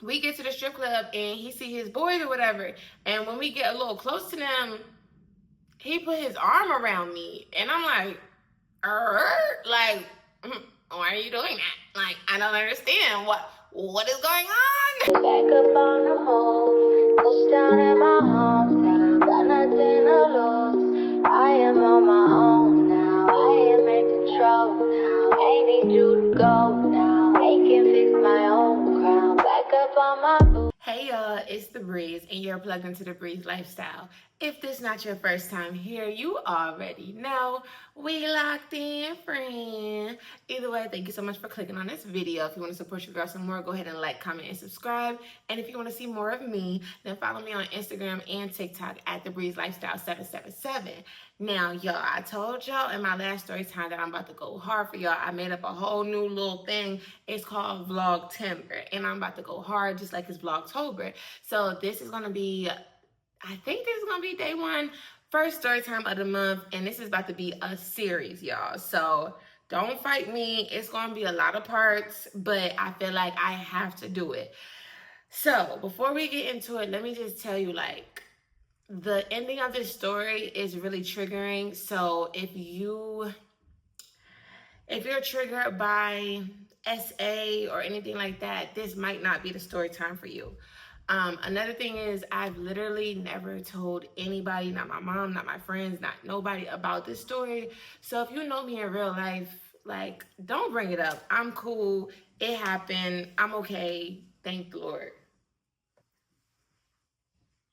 we get to the strip club and he see his boys or whatever. And when we get a little close to them, he put his arm around me. And I'm like, like, why are you doing that? Like, I don't understand. What is going on? Back up on the move, touchdown in my hometown, got nothing to lose. I am on my own now, I am in control now. Ain't need you to go now, I can fix my own crown. Back up on my move. Hey y'all, it's TheBreeze and you're plugged into TheBreeze lifestyle. If this is not your first time here, you already know we locked in, friend. Either way, thank you so much for clicking on this video. If you want to support your girl some more, go ahead and like, comment, and subscribe. And if you want to see more of me, then follow me on Instagram and TikTok at TheBreeze Lifestyle 777. Now, y'all, I told y'all in my last story time that I'm about to go hard for y'all. I made up a whole new little thing. It's called vlogtember, and I'm about to go hard just like it's vlogtober. So this is gonna be, I think this is gonna be day one, first story time of the month, and this is about to be a series, y'all. So don't fight me. It's gonna be a lot of parts, but I feel like I have to do it. So before we get into it, let me just tell you, like, the ending of this story is really triggering. So if you're triggered by SA or anything like that, this might not be the story time for you. Another thing is, I've literally never told anybody, not my mom, not my friends, not nobody, about this story. So if you know me in real life, like, don't bring it up. I'm cool. It happened. I'm okay. Thank the Lord.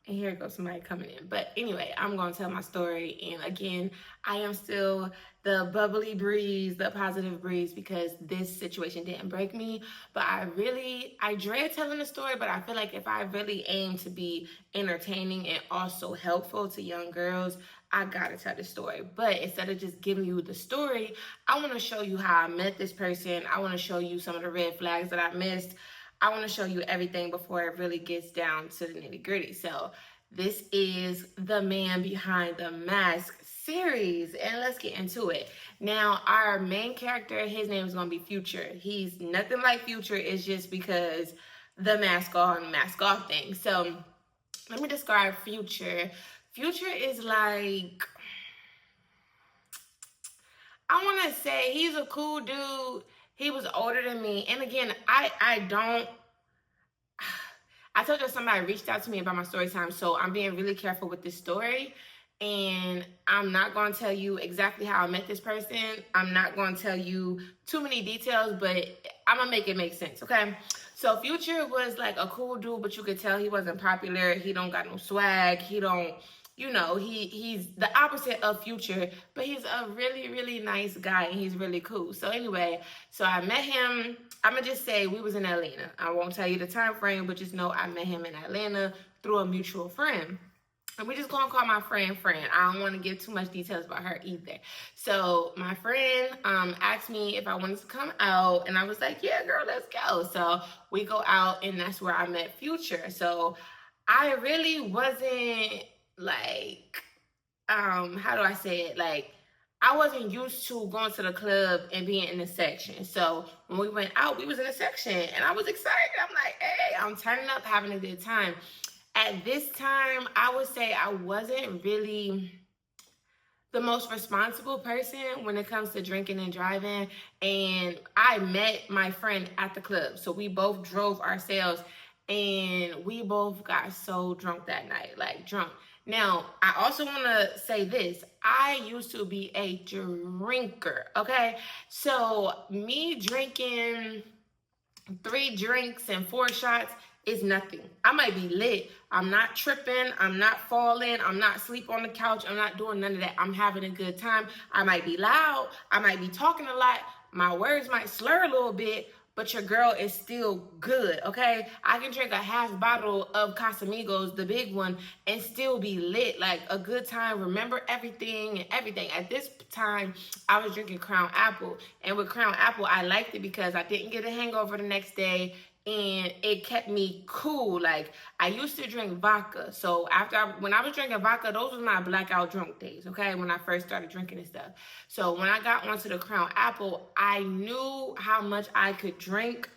And here goes somebody coming in. But anyway, I'm going to tell my story. And again, I am still the bubbly breeze, the positive breeze, because this situation didn't break me. But I dread telling the story, but I feel like if I really aim to be entertaining and also helpful to young girls, I gotta tell the story. But instead of just giving you the story, I want to show you how I met this person. I want to show you some of the red flags that I missed. I want to show you everything before it really gets down to the nitty gritty. So this is the Man Behind the Mask series, and let's get into it. Now, our main character, his name is going to be Future. He's nothing like Future. It's just because the mask on, mask off thing. So let me describe Future. Future is like, I want to say he's a cool dude. He was older than me. And again, I told you somebody reached out to me about my story time, so I'm being really careful with this story. And I'm not going to tell you exactly how I met this person. I'm not going to tell you too many details, but I'm going to make it make sense, okay? So Future was like a cool dude, but you could tell he wasn't popular. He don't got no swag. He don't, you know, he's the opposite of Future, but he's a really, really nice guy, and he's really cool. So anyway, so I met him. I'm gonna just say we was in Atlanta. I won't tell you the time frame, but just know I met him in Atlanta through a mutual friend. And we just gonna call my friend. I don't want to give too much details about her either. So my friend asked me if I wanted to come out, and I was like, yeah, girl, let's go. So we go out, and that's where I met Future. So I really wasn't like, how do I say it? Like, I wasn't used to going to the club and being in the section. So when we went out, we was in the section, and I was excited. I'm like, hey, I'm turning up, having a good time. At this time, I would say I wasn't really the most responsible person when it comes to drinking and driving. And I met my friend at the club. So we both drove ourselves, and we both got so drunk that night, like drunk. Now, I also want to say this. I used to be a drinker, okay? So me drinking 3 drinks and 4 shots is nothing. I might be lit. I'm not tripping. I'm not falling. I'm not asleep on the couch. I'm not doing none of that. I'm having a good time. I might be loud. I might be talking a lot. My words might slur a little bit, but your girl is still good, okay? I can drink a half bottle of Casamigos, the big one, and still be lit, like a good time, remember everything and everything. At this time, I was drinking Crown Apple, and with Crown Apple, I liked it because I didn't get a hangover the next day, and it kept me cool. Like, I used to drink vodka, so when I was drinking vodka, those was my blackout drunk days, okay, when I first started drinking and stuff. So when I got onto the Crown Apple, I knew how much I could drink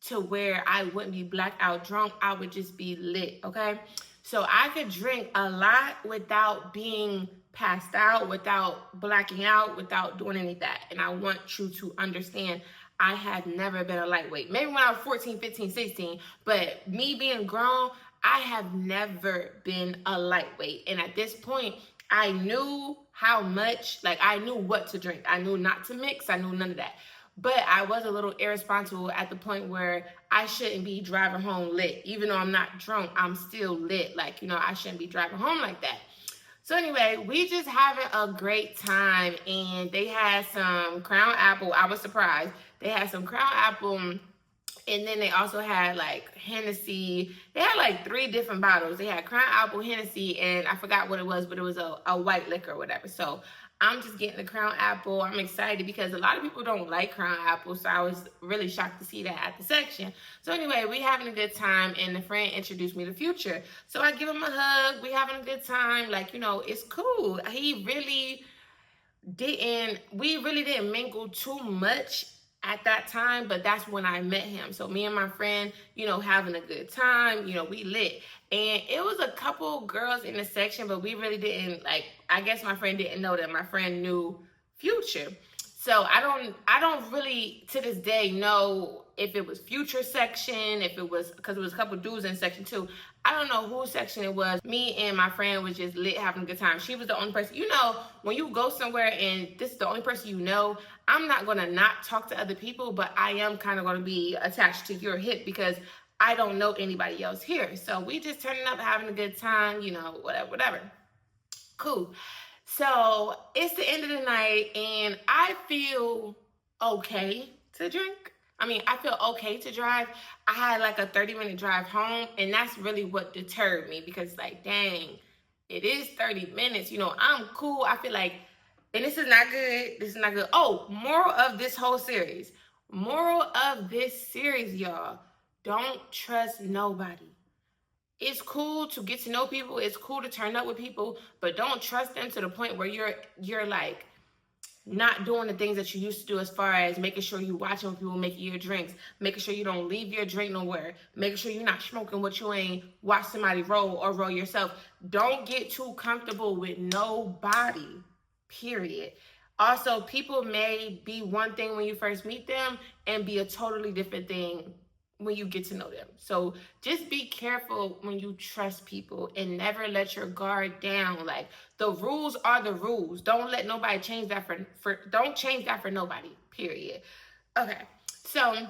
to where I wouldn't be blackout drunk. I would just be lit, okay? So I could drink a lot without being passed out, without blacking out, without doing any of that. And I want you to understand, I had never been a lightweight. Maybe when I was 14, 15, 16, but me being grown, I have never been a lightweight. And at this point, I knew how much, like I knew what to drink. I knew not to mix. I knew none of that. But I was a little irresponsible at the point where I shouldn't be driving home lit. Even though I'm not drunk, I'm still lit. Like, you know, I shouldn't be driving home like that. So anyway, we just having a great time, and they had some Crown Apple. I was surprised. They had some Crown Apple, and then they also had like Hennessy. They had like 3 different bottles. They had Crown Apple, Hennessy, and I forgot what it was, but it was a white liquor or whatever. So I'm just getting the Crown Apple. I'm excited because a lot of people don't like Crown Apple, so I was really shocked to see that at the section. So anyway, we having a good time, and the friend introduced me to Future. So I give him a hug. We having a good time. Like, you know, it's cool. We really didn't mingle too much at that time, but that's when I met him. So me and my friend, you know, having a good time, you know, we lit. And it was a couple girls in the section, but we really didn't, like, I guess my friend didn't know that my friend knew Future. So I don't really to this day know if it was Future section, if it was, because it was a couple dudes in section 2. I don't know whose section it was. Me and my friend was just lit, having a good time. She was the only person, you know, when you go somewhere and this is the only person you know, I'm not going to not talk to other people, but I am kind of going to be attached to your hip because I don't know anybody else here. So we just turning up, having a good time, you know, whatever. Cool. So it's the end of the night, and I feel okay to drink. I mean, I feel okay to drive. I had like a 30-minute drive home, and that's really what deterred me because, like, dang, it is 30 minutes. You know, I'm cool. I feel like, and this is not good. This is not good. Oh, moral of this whole series. Moral of this series, y'all. Don't trust nobody. It's cool to get to know people. It's cool to turn up with people, but don't trust them to the point where you're like not doing the things that you used to do, as far as making sure you watching when people making your drinks, making sure you don't leave your drink nowhere, making sure you're not smoking what you ain't watch somebody roll or roll yourself. Don't get too comfortable with nobody, period. Also, people may be one thing when you first meet them and be a totally different thing when you get to know them. So just be careful when you trust people and never let your guard down. Like, the rules are the rules. Don't let nobody change that don't change that for nobody, period. Okay. So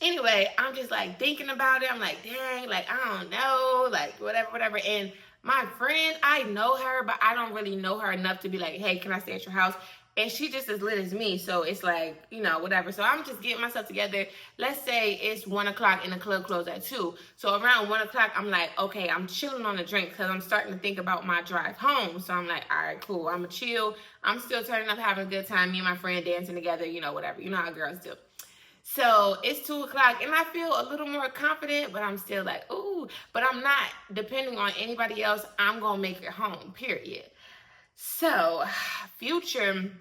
anyway, I'm just like thinking about it. I'm like, dang, like, I don't know, like whatever. And my friend, I know her, but I don't really know her enough to be like, hey, can I stay at your house? And she just as lit as me, so it's like, you know, whatever. So I'm just getting myself together. Let's say it's 1 o'clock and the club closed at 2. So around 1 o'clock, I'm like, okay, I'm chilling on a drink because I'm starting to think about my drive home. So I'm like, all right, cool. I'm going to chill. I'm still turning up, having a good time. Me and my friend dancing together, you know, whatever. You know how girls do. So it's 2 o'clock and I feel a little more confident, but I'm still like, ooh, but I'm not depending on anybody else. I'm going to make it home, period. So Future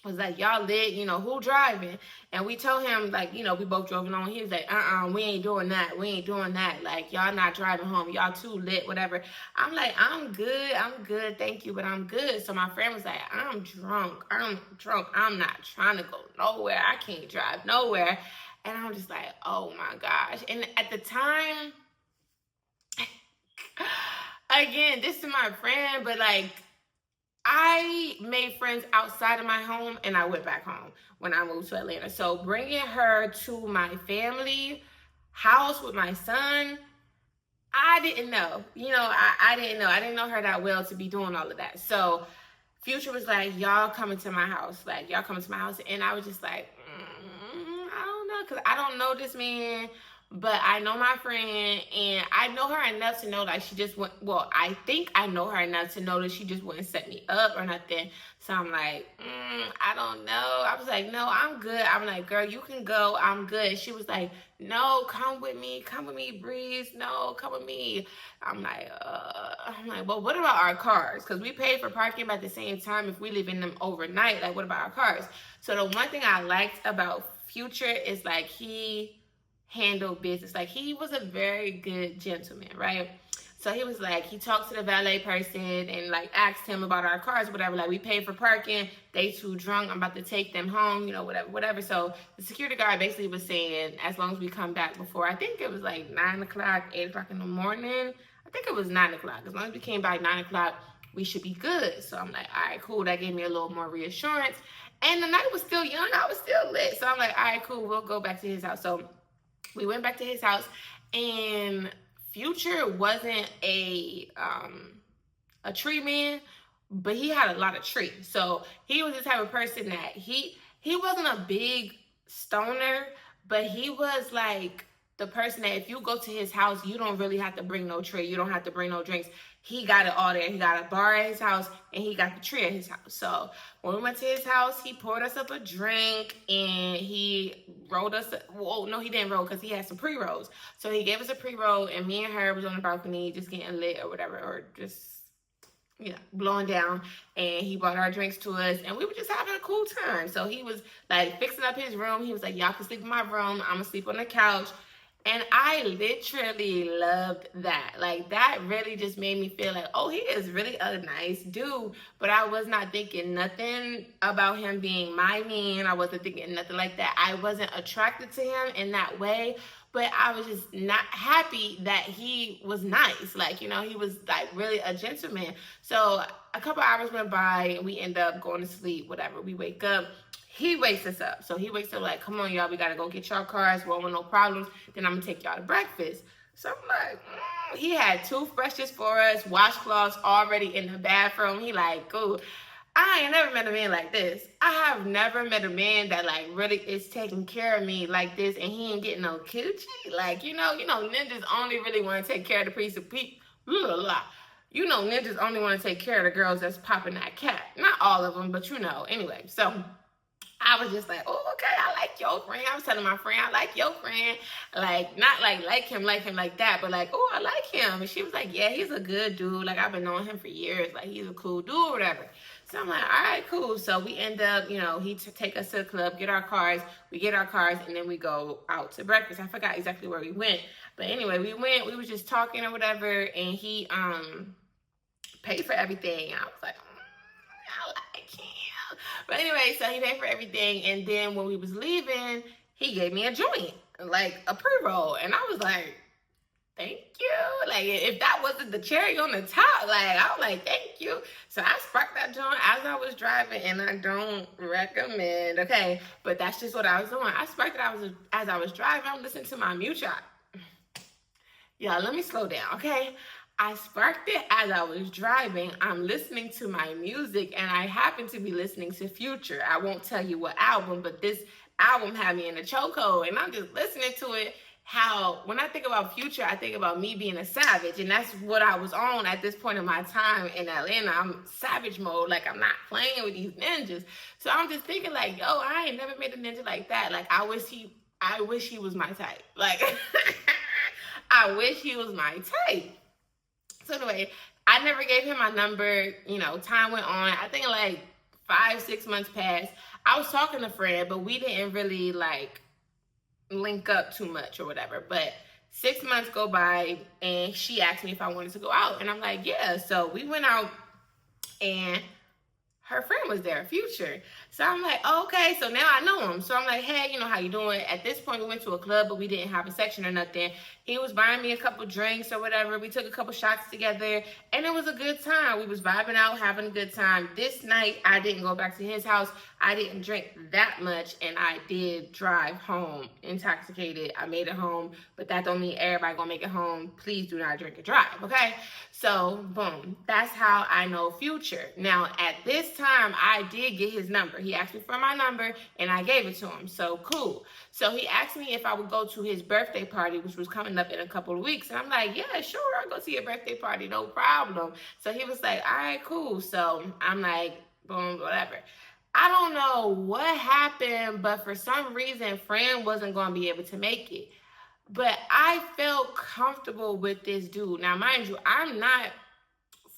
was like, y'all lit, you know, who driving? And we told him, like, you know, we both drove along. He was like, we ain't doing that. We ain't doing that. Like, y'all not driving home. Y'all too lit, whatever. I'm like, I'm good. Thank you, but I'm good. So my friend was like, I'm drunk. I'm not trying to go nowhere. I can't drive nowhere. And I'm just like, oh my gosh. And at the time, again, this is my friend, but like, I made friends outside of my home and I went back home when I moved to Atlanta. So bringing her to my family house with my son, I didn't know. You know, I didn't know. I didn't know her that well to be doing all of that. So Future was like, y'all coming to my house. Like, y'all coming to my house. And I was just like, I don't know, because I don't know this man. But I know my friend, and I know her enough to know that she just went, well, I think I know her enough to know that she just wouldn't set me up or nothing. So I'm like, I don't know. I was like, no, I'm good. I'm like, girl, you can go. I'm good. She was like, no, come with me, Breeze. No, come with me. I'm like, well, what about our cars? Because we paid for parking, but at the same time, if we live in them overnight, like, what about our cars? So the one thing I liked about Future is like, he handle business. Like, he was a very good gentleman, right? So he was like, he talked to the valet person and like asked him about our cars, whatever. Like, we paid for parking, they too drunk, I'm about to take them home, you know, whatever. So the security guard basically was saying, as long as we come back before, I think it was like 9 o'clock, 8 o'clock in the morning. I think it was 9 o'clock. As long as we came by 9 o'clock, we should be good. So I'm like, all right, cool. That gave me a little more reassurance. And the night was still young, I was still lit. So I'm like, all right, cool, we'll go back to his house. So we went back to his house, and Future wasn't a tree man, but he had a lot of trees. So he was the type of person that he wasn't a big stoner, but he was like the person that if you go to his house, you don't really have to bring no tray, you don't have to bring no drinks. He got it all there. He got a bar at his house, and he got the tree at his house. So when we went to his house, he poured us up a drink, and he rolled us. Well, no, he didn't roll because he had some pre-rolls. So he gave us a pre-roll, and me and her was on the balcony just getting lit or whatever, or just, you know, blowing down. And he brought our drinks to us, and we were just having a cool time. So he was like fixing up his room. He was like, y'all can sleep in my room. I'm gonna sleep on the couch. And I literally loved that. Like, that really just made me feel like, oh, he is really a nice dude. But I was not thinking nothing about him being my man. I wasn't thinking nothing like that. I wasn't attracted to him in that way. But I was just not happy that he was nice. Like, you know, he was like really a gentleman. So a couple hours went by, and we end up going to sleep, whatever. We wake up. He wakes us up. So he wakes up like, come on, y'all, we got to go get y'all cars. We want no problems. Then I'm going to take y'all to breakfast. So I'm like, He had toothbrushes for us, washcloths already in the bathroom. He like, cool. I ain't never met a man like this. I have never met a man that like really is taking care of me like this, and he ain't getting no coochie. Like, you know, ninjas only really want to take care of the piece of people. You know, ninjas only want to take care of the girls that's popping that cat. Not all of them, but you know. Anyway, so I was just like, oh, okay, I like your friend. I was telling my friend, I like your friend. Like, not like him like that, but like, oh, I like him. And she was like, yeah, he's a good dude. Like, I've been knowing him for years. Like, he's a cool dude or whatever. So I'm like, all right, cool. So we end up, you know, he take us to the club, get our cars. We get our cars, and then we go out to breakfast. I forgot exactly where we went. But anyway, we was just talking or whatever, and he paid for everything. I was like, I like him. But anyway, so he paid for everything, and then when we was leaving, he gave me a joint, like a pre-roll, and I was like, thank you. Like, if that wasn't the cherry on the top, like, I was like, thank you. So I sparked that joint as I was driving, and I don't recommend, okay? But that's just what I was doing. I sparked it as I was driving. I'm listening to my mute shot. Y'all, let me slow down, okay? I sparked it as I was driving. I'm listening to my music, and I happen to be listening to Future. I won't tell you what album, but this album had me in a chokehold, and I'm just listening to it. How, when I think about Future, I think about me being a savage, and that's what I was on at this point in my time in Atlanta. I'm savage mode, like I'm not playing with these ninjas. So I'm just thinking like, yo, I ain't never met a ninja like that. Like, I wish he was my type. Like, I wish he was my type. So anyway, I never gave him my number. You know, time went on. I think like 5-6 months passed. I was talking to Fred, but we didn't really like link up too much or whatever. But 6 months go by, and she asked me if I wanted to go out, and I'm like, yeah. So we went out, and her friend was there, Future. So I'm like, oh, okay, so now I know him. So I'm like, hey, you know, how you doing? At this point, we went to a club, but we didn't have a section or nothing. He was buying me a couple drinks or whatever. We took a couple shots together, and it was a good time. We was vibing out, having a good time. This night, I didn't go back to his house. I didn't drink that much, and I did drive home intoxicated. I made it home, but that don't mean everybody gonna make it home. Please do not drink and drive, okay? So, boom. That's how I know Future. Now, at this time, I did get his number. He asked me for my number, and I gave it to him. So, cool. So, he asked me if I would go to his birthday party, which was coming up in a couple of weeks. And I'm like, yeah, sure. I'll go to your birthday party. No problem. So, he was like, all right, cool. So, I'm like, boom, whatever. I don't know what happened, but for some reason, Fran wasn't going to be able to make it. But I felt comfortable with this dude. Now, mind you, I'm not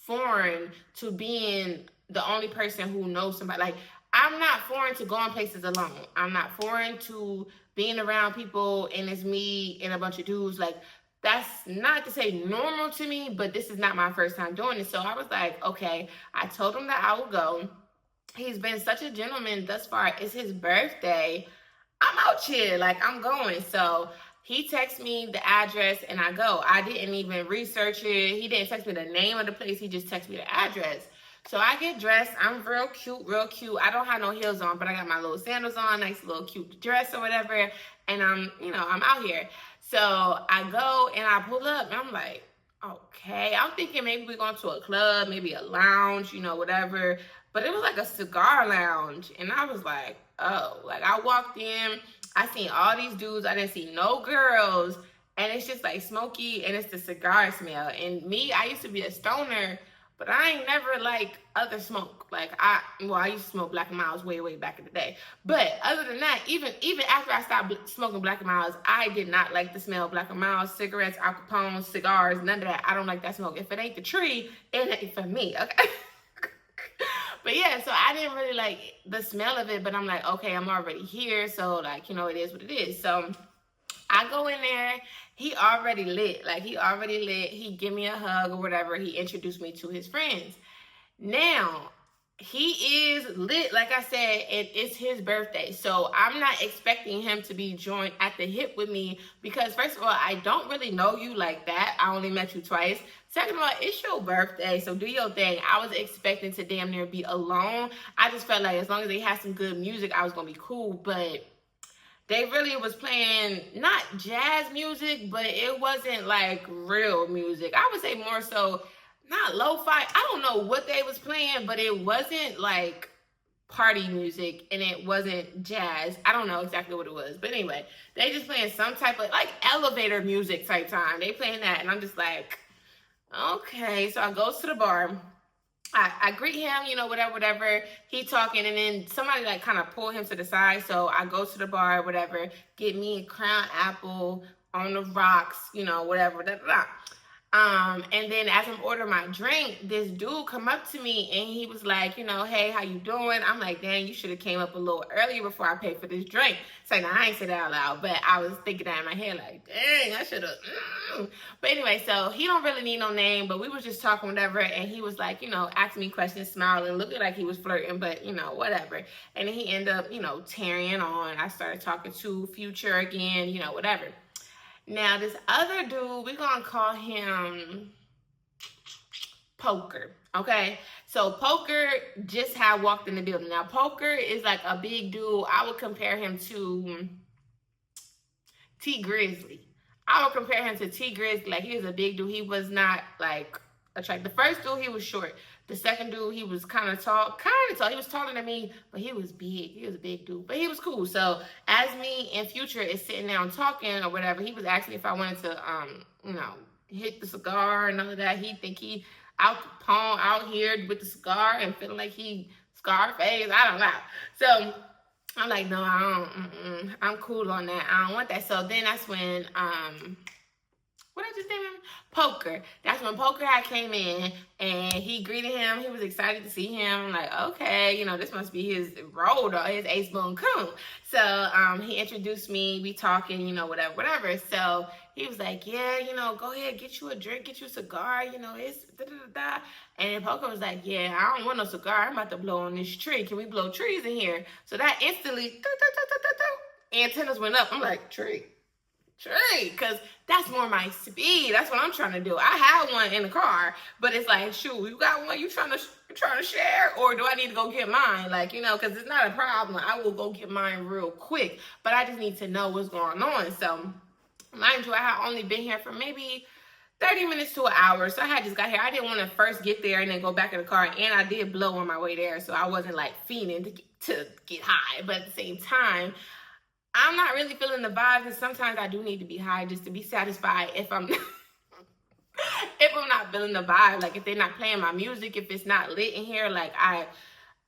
foreign to being the only person who knows somebody. Like, I'm not foreign to going places alone. I'm not foreign to being around people and it's me and a bunch of dudes, like, that's not to say normal to me, but this is not my first time doing it. So I was like, okay, I told him that I would go. He's been such a gentleman thus far. It's his birthday. I'm out here, like, I'm going. So he texts me the address and I go. I didn't even research it. He didn't text me the name of the place. He just texted me the address. So I get dressed. I'm real cute, real cute. I don't have no heels on, but I got my little sandals on, nice little cute dress or whatever. And I'm out here. So I go and I pull up and I'm like, okay. I'm thinking maybe we're going to a club, maybe a lounge, whatever. But it was like a cigar lounge. And I was like, oh, like I walked in, I seen all these dudes. I didn't see no girls. And it's just like smoky and it's the cigar smell. And me, I used to be a stoner, but I ain't never like other smoke. Like I used to smoke Black & Milds way, way back in the day. But other than that, even after I stopped smoking Black & Milds, I did not like the smell of Black & Milds, cigarettes, Al Capone, cigars, none of that. I don't like that smoke. If it ain't the tree, it ain't for me, okay? But yeah, so I didn't really like the smell of it, but I'm like, okay, I'm already here, so like, it is what it is. So I go in there, he already lit. He give me a hug or whatever. He introduced me to his friends. Now, he is lit, like I said, it's his birthday. So I'm not expecting him to be joined at the hip with me because, first of all, I don't really know you like that. I only met you twice. Second of all, it's your birthday, so do your thing. I was expecting to damn near be alone. I just felt like as long as they had some good music, I was going to be cool. But they really was playing not jazz music, but it wasn't like real music. I would say more so not lo-fi. I don't know what they was playing, but it wasn't like party music and it wasn't jazz. I don't know exactly what it was. But anyway, they just playing some type of like elevator music type time. They playing that and I'm just like, okay. So I goes to the bar. I greet him, whatever. He talking, and then somebody like kind of pull him to the side. So I go to the bar, whatever, get me a Crown Apple on the rocks, whatever. And then as I'm ordering my drink, this dude come up to me and he was like, hey, how you doing? I'm like, dang, you should have came up a little earlier before I paid for this drink. So now I ain't said that out loud, but I was thinking that in my head, like, dang, I should have. But anyway, so he don't really need no name, but we was just talking, whatever. And he was like, asking me questions, smiling, looking like he was flirting, but whatever. And then he ended up, tearing on. I started talking to Future again, whatever. Now, this other dude, we're going to call him Poker, okay? So, Poker just had walked in the building. Now, Poker is like a big dude. I would compare him to T Grizzly. Like, he was a big dude. He was not, like, attractive. The first dude, he was short. The second dude, he was kind of tall. He was taller than me, but he was big. He was a big dude, but he was cool. So as me and Future is sitting down talking or whatever, he was asking if I wanted to, hit the cigar and all of that. He think he out here with the cigar and feeling like he Scarface. I don't know. So I'm like, no, I don't. I'm cool on that. I don't want that. So then that's when what I just name him? Poker. That's when Poker had came in and he greeted him. He was excited to see him. I'm like, okay, this must be his road or his ace boon coon. So he introduced me. We talking, whatever. So he was like, yeah, go ahead, get you a drink, get you a cigar, it's da-da-da-da. And then Poker was like, yeah, I don't want no cigar. I'm about to blow on this tree. Can we blow trees in here? So that instantly, antennas went up. I'm like, tree, because that's more my speed. That's what I'm trying to do. I have one in the car, but it's like, shoot, you got one you trying to share, or do I need to go get mine? Like, because it's not a problem. I will go get mine real quick, but I just need to know what's going on. So mind you, I had only been here for maybe 30 minutes to an hour. So I had just got here. I didn't want to first get there and then go back in the car, and I did blow on my way there, so I wasn't like fiending to get high. But at the same time, I'm not really feeling the vibes, and sometimes I do need to be high just to be satisfied if I'm not feeling the vibe. Like if they're not playing my music, if it's not lit in here, like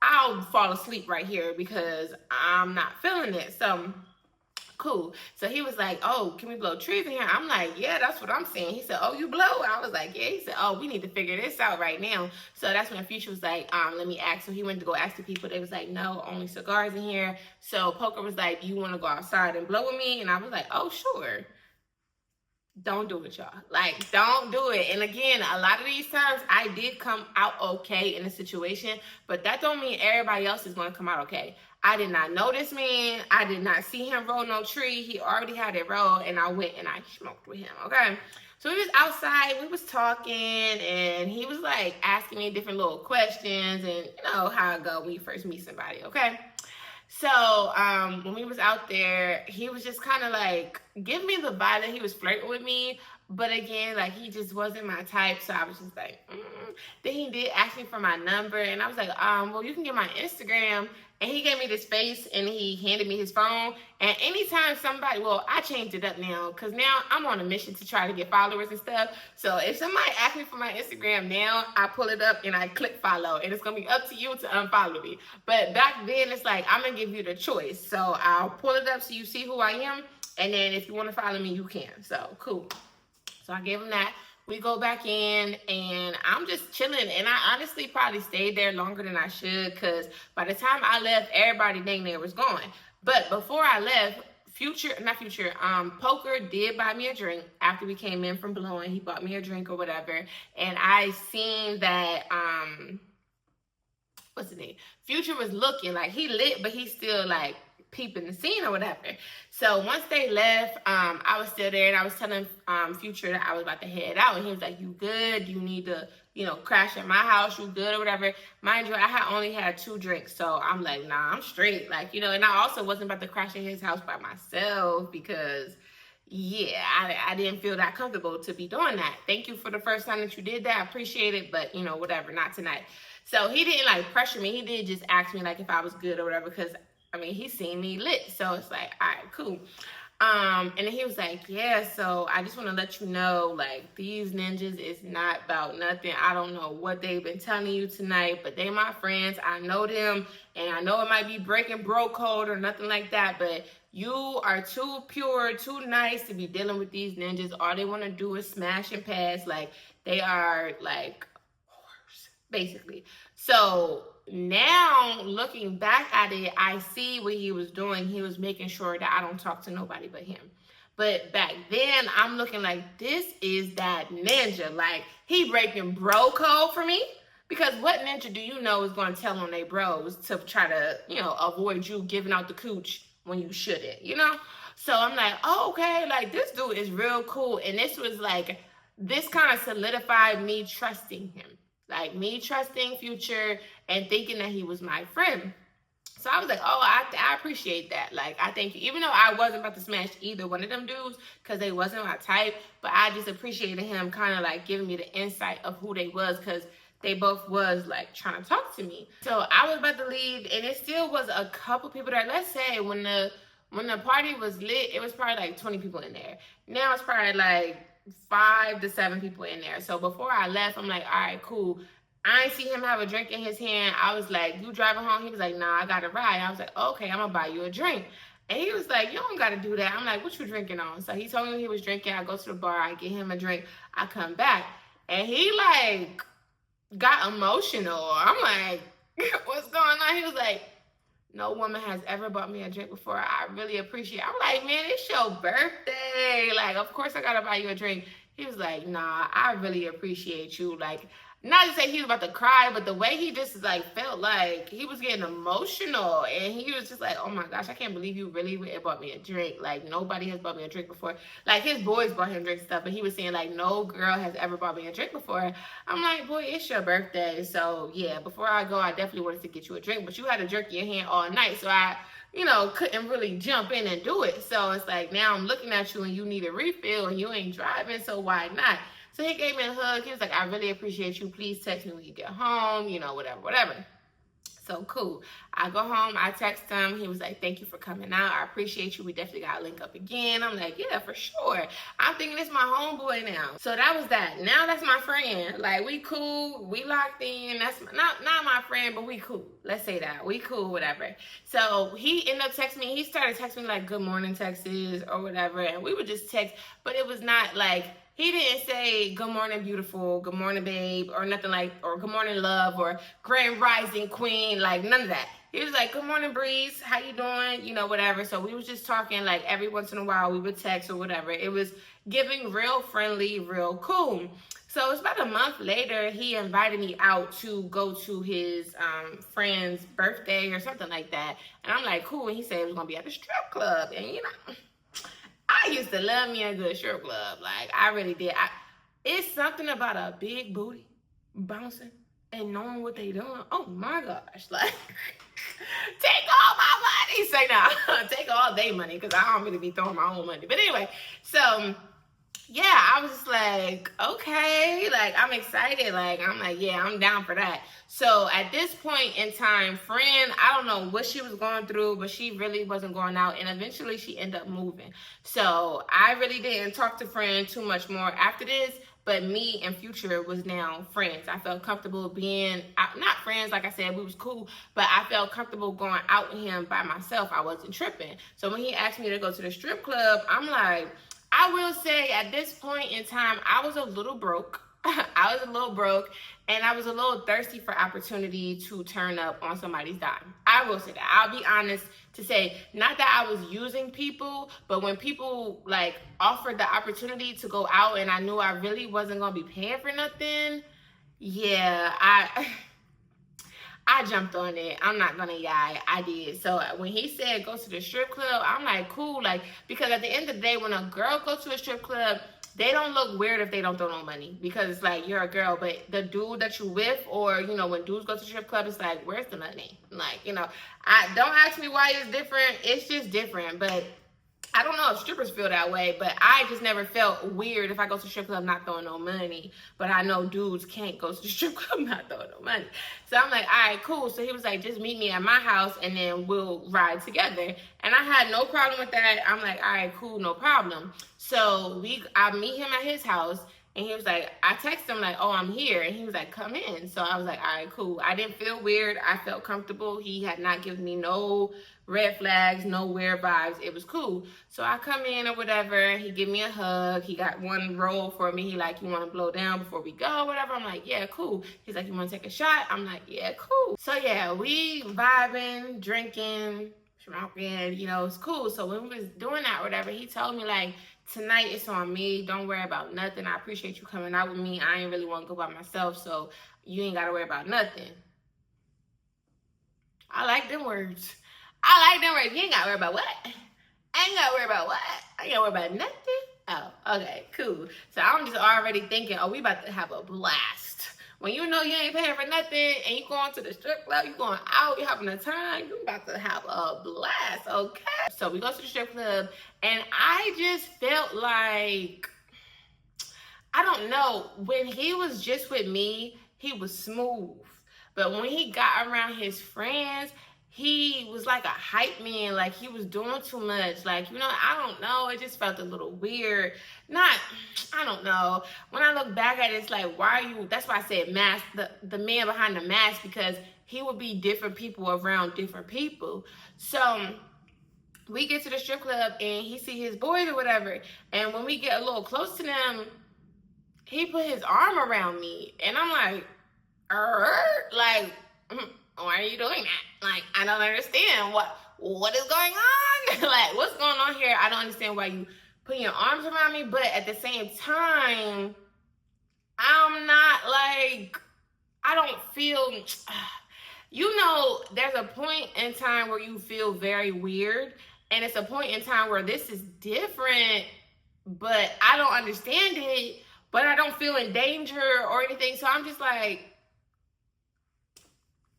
I'll fall asleep right here because I'm not feeling it. So Cool. So he was like, oh, can we blow trees in here? I'm like, yeah, that's what I'm saying. He said, oh, you blow? I was like, yeah. He said, oh, we need to figure this out right now. So that's when Future was like, let me ask. So he went to go ask the people. They was like, no, only cigars in here. So Poker was like, you want to go outside and blow with me? And I was like, oh, sure. Don't do it, y'all. Like, don't do it. And again, a lot of these times I did come out okay in the situation, but that don't mean everybody else is going to come out okay. I did not know this man. I did not see him roll no tree. He already had it rolled, and I went and I smoked with him, okay? So we was outside, we was talking, and he was like asking me different little questions, and you know how it go when you first meet somebody, okay? So when we was out there, he was just kind of like giving me the vibe that he was flirting with me. But again, like he just wasn't my type. So I was just like, Then he did ask me for my number. And I was like, well, you can get my Instagram. And he gave me the space and he handed me his phone. And anytime somebody, well, I changed it up now because now I'm on a mission to try to get followers and stuff. So if somebody asks me for my Instagram now, I pull it up and I click follow. And it's going to be up to you to unfollow me. But back then, it's like, I'm going to give you the choice. So I'll pull it up so you see who I am. And then if you want to follow me, you can. So cool. So I gave him that. We go back in and I'm just chilling. And I honestly probably stayed there longer than I should because by the time I left, everybody dang near was gone. But before I left, Poker did buy me a drink after we came in from blowing. He bought me a drink or whatever. And I seen that, what's his name? Future was looking like he lit, but he's still like peeping the scene or whatever. So once they left, I was still there and I was telling Future that I was about to head out. And he was like, you good? You need to, crash at my house? You good or whatever? Mind you, I had only had 2 drinks. So I'm like, nah, I'm straight. Like, and I also wasn't about to crash at his house by myself because, yeah, I didn't feel that comfortable to be doing that. Thank you for the first time that you did that. I appreciate it. But, whatever, not tonight. So he didn't like pressure me. He did just ask me like if I was good or whatever because he seen me lit. So it's like, all right, cool. And then he was like, yeah, so I just want to let you know, like, these ninjas is not about nothing. I don't know what they've been telling you tonight, but they my friends. I know them, and I know it might be breaking bro code or nothing like that, but you are too pure, too nice to be dealing with these ninjas. All they want to do is smash and pass. Like, they are, like, whores, basically. So now, looking back at it, I see what he was doing. He was making sure that I don't talk to nobody but him. But back then, I'm looking like, this is that ninja. Like, he breaking bro code for me. Because what ninja do you know is going to tell on their bros to try to, avoid you giving out the cooch when you shouldn't, So I'm like, oh, okay, like, this dude is real cool. And this was like, this kind of solidified me trusting him. Like, me trusting Future and thinking that he was my friend. So I was like, oh, I appreciate that. Like, I thank you. Even though I wasn't about to smash either one of them dudes because they wasn't my type, but I just appreciated him kind of like giving me the insight of who they was because they both was like trying to talk to me. So I was about to leave and it still was a couple people there. Let's say when the party was lit, it was probably like 20 people in there. Now it's probably like 5 to 7 people in there. So before I left, I'm like, all right, cool. I ain't see him have a drink in his hand. I was like, you driving home? He was like, nah, I got a ride. I was like, okay, I'm gonna buy you a drink. And he was like, you don't gotta do that. I'm like, what you drinking on? So he told me he was drinking. I go to the bar, I get him a drink, I come back. And he like got emotional. I'm like, what's going on? He was like, no woman has ever bought me a drink before. I really appreciate it. I'm like, man, it's your birthday. Like, of course I gotta buy you a drink. He was like, nah, I really appreciate you. Like, not to say he was about to cry, but the way he just like felt like he was getting emotional. And he was just like, oh my gosh, I can't believe you really went and bought me a drink. Like, nobody has bought me a drink before. Like, his boys bought him drinks and stuff, but he was saying like, no girl has ever bought me a drink before. I'm like, boy, it's your birthday. So yeah, before I go, I definitely wanted to get you a drink, but you had a drink in your hand all night. So I, couldn't really jump in and do it. So it's like, now I'm looking at you and you need a refill and you ain't driving, so why not? So he gave me a hug. He was like, I really appreciate you. Please text me when you get home, whatever. So cool. I go home, I text him. He was like, thank you for coming out. I appreciate you. We definitely got to link up again. I'm like, yeah, for sure. I'm thinking it's my homeboy now. So that was that. Now that's my friend. Like, we cool. We locked in. That's not my friend, but we cool. Let's say that. We cool, whatever. So he ended up texting me. He started texting me like, good morning, Texas, or whatever. And we would just text. But it was not like, he didn't say, good morning, beautiful, good morning, babe, or nothing like, or good morning, love, or grand rising, queen, like none of that. He was like, good morning, Breeze, how you doing? You know, whatever. So we was just talking, like every once in a while we would text or whatever. It was giving real friendly, real cool. So it's about a month later, he invited me out to go to his friend's birthday or something like that. And I'm like, cool. And he said it was going to be at the strip club. And you know, I used to love me a good strip club. Like, I really did. It's something about a big booty bouncing and knowing what they doing. Oh my gosh. Like, take all my money. Say no. Take all their money, because I don't really be throwing my own money. But anyway, so yeah, I was just like, okay, like I'm excited. Like, I'm like, yeah, I'm down for that. So at this point in time, friend, I don't know what she was going through, but she really wasn't going out. And eventually she ended up moving. So I really didn't talk to friend too much more after this, but me and Future was now friends. I felt comfortable being out, not friends, like I said, we was cool, but I felt comfortable going out with him by myself. I wasn't tripping. So when he asked me to go to the strip club, I'm like, I will say at this point in time, I was a little broke. I was a little broke, and I was a little thirsty for opportunity to turn up on somebody's dime. I will say that. I'll be honest to say, not that I was using people, but when people like offered the opportunity to go out and I knew I really wasn't going to be paying for nothing, yeah, I jumped on it. I'm not gonna lie, I did. So when he said go to the strip club, I'm like, cool. Like, because at the end of the day, when a girl goes to a strip club, they don't look weird if they don't throw no money, because it's like, you're a girl. But the dude that you with, or you know, when dudes go to the strip club, it's like, where's the money? Like, you know, I don't ask me why it's different. It's just different. But I don't know if strippers feel that way, but I just never felt weird if I go to the strip club not throwing no money. But I know dudes can't go to the strip club not throwing no money. So I'm like, all right, cool. So he was like, just meet me at my house and then we'll ride together. And I had no problem with that. I'm like, all right, cool, no problem. So I meet him at his house. And he was like, I texted him like, oh, I'm here. And he was like, come in. So I was like, all right, cool. I didn't feel weird. I felt comfortable. He had not given me no red flags, no weird vibes. It was cool. So I come in or whatever. He give me a hug. He got one roll for me. He like, you want to blow down before we go, whatever. I'm like, yeah, cool. He's like, you want to take a shot? I'm like, yeah, cool. So yeah, we vibing, drinking, smoking, you know, it's cool. So when we was doing that or whatever, he told me like, tonight it's on me. Don't worry about nothing. I appreciate you coming out with me. I ain't really want to go by myself, so you ain't got to worry about nothing. I like them words. I like them words. You ain't got to worry about what? I ain't got to worry about what? I ain't got to worry about nothing. Oh, okay, cool. So I'm just already thinking, oh, we about to have a blast. When you know you ain't paying for nothing and you going to the strip club, you going out, you having a time, you about to have a blast, okay? So we go to the strip club, and I just felt like, I don't know, when he was just with me, he was smooth. But when he got around his friends, he was like a hype man. Like, he was doing too much. Like, you know, I don't know. It just felt a little weird. I don't know. When I look back at it, it's like, why are you, that's why I said mask, the man behind the mask, because he would be different people around different people. So we get to the strip club and he see his boys or whatever. And when we get a little close to them, he put his arm around me. And I'm like, like, why are you doing that? Like, I don't understand. What is going on? Like, what's going on here? I don't understand why you put your arms around me. But at the same time, I'm not like, I don't feel, you know, there's a point in time where you feel very weird. And it's a point in time where this is different, but I don't understand it, but I don't feel in danger or anything. So I'm just like,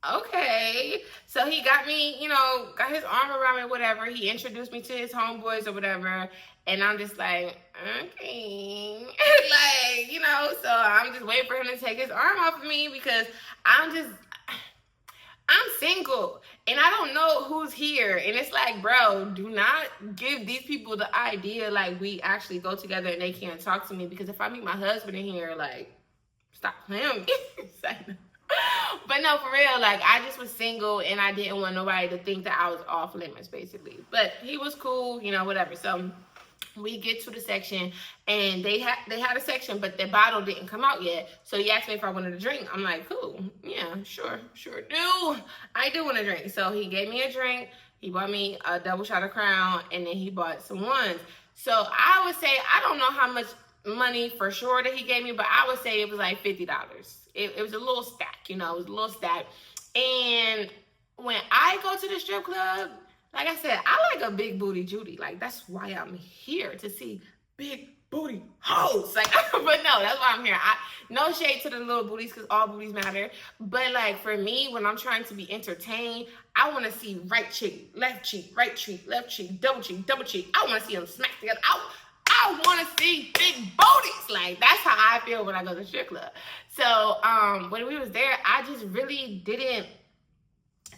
okay. So he got me, you know, got his arm around me, whatever. He introduced me to his homeboys or whatever. And I'm just like, okay. Like, you know, so I'm just waiting for him to take his arm off of me, because I'm single and I don't know who's here. And it's like, bro, do not give these people the idea like we actually go together and they can't talk to me, because if I meet my husband in here, like, stop playing with me. But no, for real, like, I just was single and I didn't want nobody to think that I was off limits, basically. But he was cool, you know, whatever. So we get to the section and they had a section, but their bottle didn't come out yet. So he asked me if I wanted a drink. I'm like, cool, yeah, sure do. I do want a drink. So he gave me a drink. He bought me a double shot of Crown, and then he bought some ones. So I would say, I don't know how much money for sure that he gave me, but I would say it was like $50. It was a little stack, you know, it was a little stack. And when I go to the strip club, like I said, I like a big booty Judy. Like, that's why I'm here, to see big booty hoes. Like, but no, that's why I'm here. No shade to the little booties, because all booties matter. But like, for me, when I'm trying to be entertained, I want to see right cheek, left cheek, right cheek, left cheek, double cheek, double cheek. I want to see them smack together. I want to see big booties. Like, that's how I feel when I go to the strip club. So when we was there, I just really didn't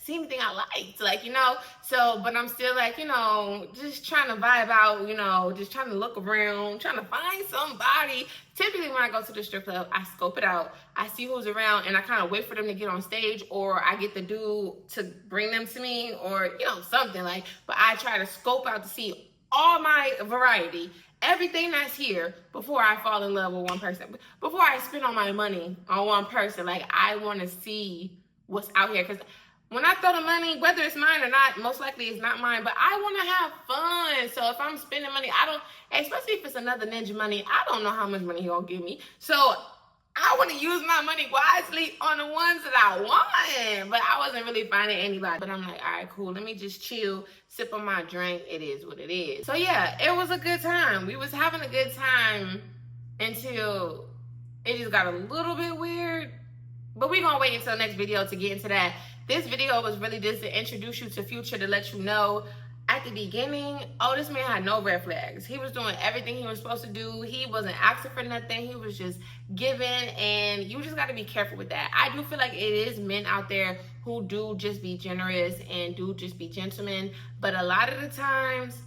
see anything I liked, like, you know. So, but I'm still like, you know, just trying to vibe out, you know, just trying to look around, trying to find somebody. Typically when I go to the strip club, I scope it out, I see who's around, and I kind of wait for them to get on stage, or I get the dude to bring them to me, or, you know, something like. But I try to scope out to see all my variety, everything that's here, before I fall in love with one person, before I spend all my money on one person. Like, I want to see what's out here, because when I throw the money, whether it's mine or not, most likely it's not mine, but I want to have fun. So if I'm spending money, especially if it's another ninja money, I don't know how much money he'll give me. So I want to use my money wisely on the ones that I want. But I wasn't really finding anybody. But I'm like, all right, cool. Let me just chill, sip on my drink. It is what it is. So yeah, it was a good time. We was having a good time until it just got a little bit weird. But we're going to wait until next video to get into that. This video was really just to introduce you to Future, to let you know at the beginning, oh, this man had no red flags. He was doing everything he was supposed to do. He wasn't asking for nothing. He was just giving, and you just got to be careful with that. I do feel like it is men out there who do just be generous and do just be gentlemen, but a lot of the times,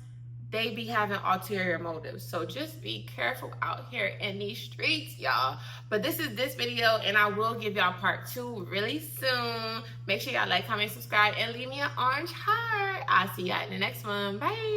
they be having ulterior motives. So just be careful out here in these streets, y'all. But this is this video, and I will give y'all part 2 really soon. Make sure y'all like, comment, subscribe, and leave me an orange heart. I'll see y'all in the next one. Bye.